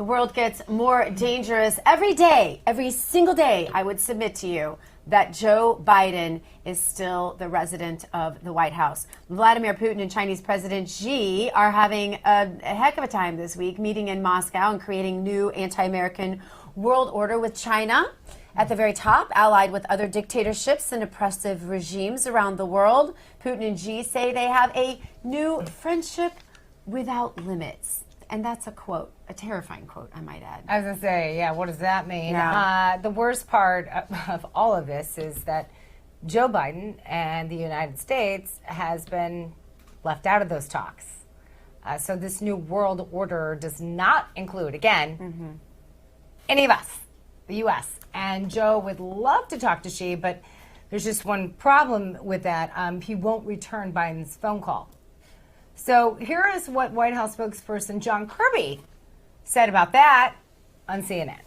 The world gets more dangerous every day, every single day. I would submit to you that Joe Biden is still the resident of the White House. Vladimir Putin and Chinese President Xi are having a heck of a time this week, meeting in Moscow and creating new anti-American world order with China at the very top, allied with other dictatorships and oppressive regimes around the world. Putin and Xi say they have a new friendship without limits. And that's a quote, a terrifying quote, I might add. I was going to say, yeah, what does that mean? Yeah. The worst part of all of this is that Joe Biden and the United States has been left out of those talks. So this new world order does not include, again, any of us, the U.S. And Joe would love to talk to Xi, but there's just one problem with that. He won't return Biden's phone call. So here is what White House spokesperson John Kirby said about that on CNN.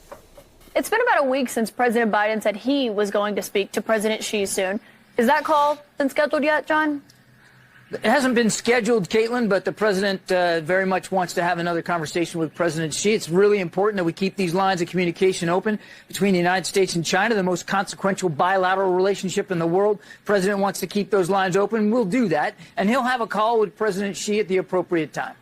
It's been about a week since President Biden said he was going to speak to President Xi soon. Is that call been scheduled yet, John? It hasn't been scheduled, Caitlin, but the president very much wants to have another conversation with President Xi. It's really important that we keep these lines of communication open between the United States and China, the most consequential bilateral relationship in the world. The president wants to keep those lines open. We'll do that, and he'll have a call with President Xi at the appropriate time.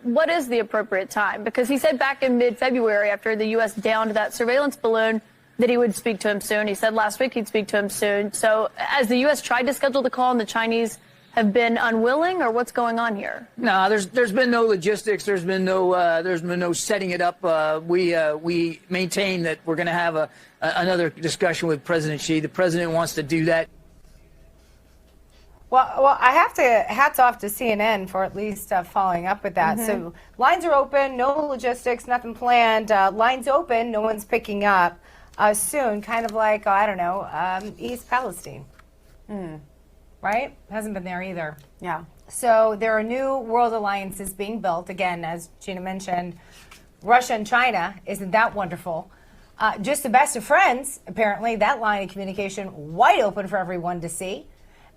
What is the appropriate time? Because he said back in mid-February, after the U.S. downed that surveillance balloon, that he would speak to him soon. He said last week he'd speak to him soon. So as the U.S. tried to schedule the call and the Chinese have been unwilling, or what's going on here? No, there's been no logistics. There's been no setting it up. We maintain that we're going to have another discussion with President Xi. The president wants to do that. Well, I have to hats off to CNN for at least following up with that. So lines are open, no logistics, nothing planned. Lines open, no one's picking up soon. Kind of like, I don't know, East Palestine. Right? Hasn't been there either. Yeah. So there are new world alliances being built. Again, as Gina mentioned, Russia and China. Isn't that wonderful? Just the best of friends. Apparently, that line of communication wide open for everyone to see.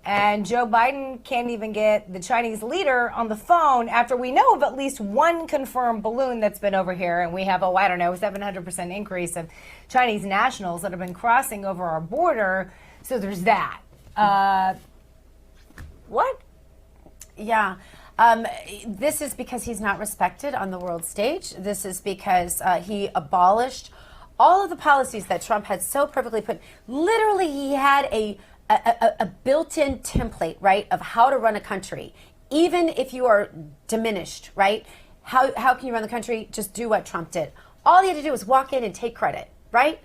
And Joe Biden can't even get the Chinese leader on the phone after we know of at least one confirmed balloon that's been over here. And we have, 700% increase of Chinese nationals that have been crossing over our border. So there's that. What? Yeah. This is because he's not respected on the world stage. This is because he abolished all of the policies that Trump had so perfectly put. Literally, he had a built-in template, right, of how to run a country. Even if you are diminished, right? How can you run the country? Just do what Trump did. All he had to do was walk in and take credit, right?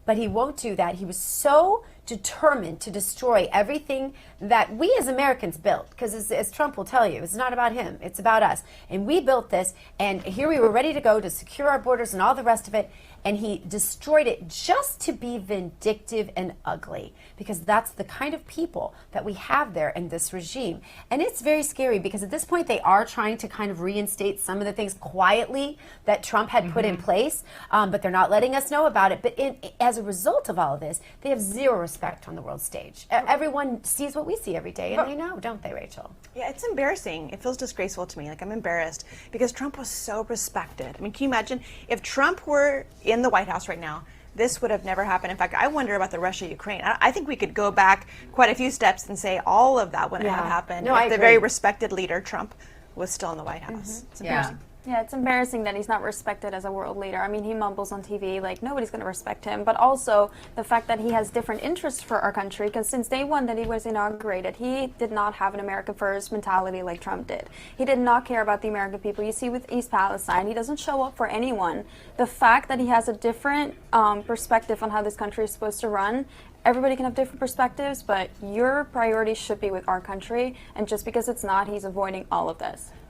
But he won't do that. He was so determined to destroy everything that we as Americans built. Because as Trump will tell you, it's not about him. It's about us. And we built this. And here we were ready to go to secure our borders and all the rest of it. And he destroyed it just to be vindictive and ugly, because that's the kind of people that we have there in this regime. And it's very scary because at this point they are trying to kind of reinstate some of the things quietly that Trump had put in place, but they're not letting us know about it. But as a result of all of this, they have zero respect on the world stage. Everyone sees what we see every day, and they know, don't they, Rachel? Yeah, it's embarrassing. It feels disgraceful to me. Like, I'm embarrassed because Trump was so respected. I mean, can you imagine if Trump were in the White House right now, this would have never happened. In fact, I wonder about the Russia-Ukraine. I think we could go back quite a few steps and say all of that wouldn't have happened if the very respected leader, Trump, was still in the White House. It's embarrassing. Yeah, it's embarrassing that he's not respected as a world leader. I mean, he mumbles on TV like nobody's going to respect him. But also the fact that he has different interests for our country, because since day one that he was inaugurated, he did not have an America First mentality like Trump did. He did not care about the American people. You see with East Palestine, he doesn't show up for anyone. The fact that he has a different perspective on how this country is supposed to run, everybody can have different perspectives, but your priority should be with our country. And just because it's not, he's avoiding all of this.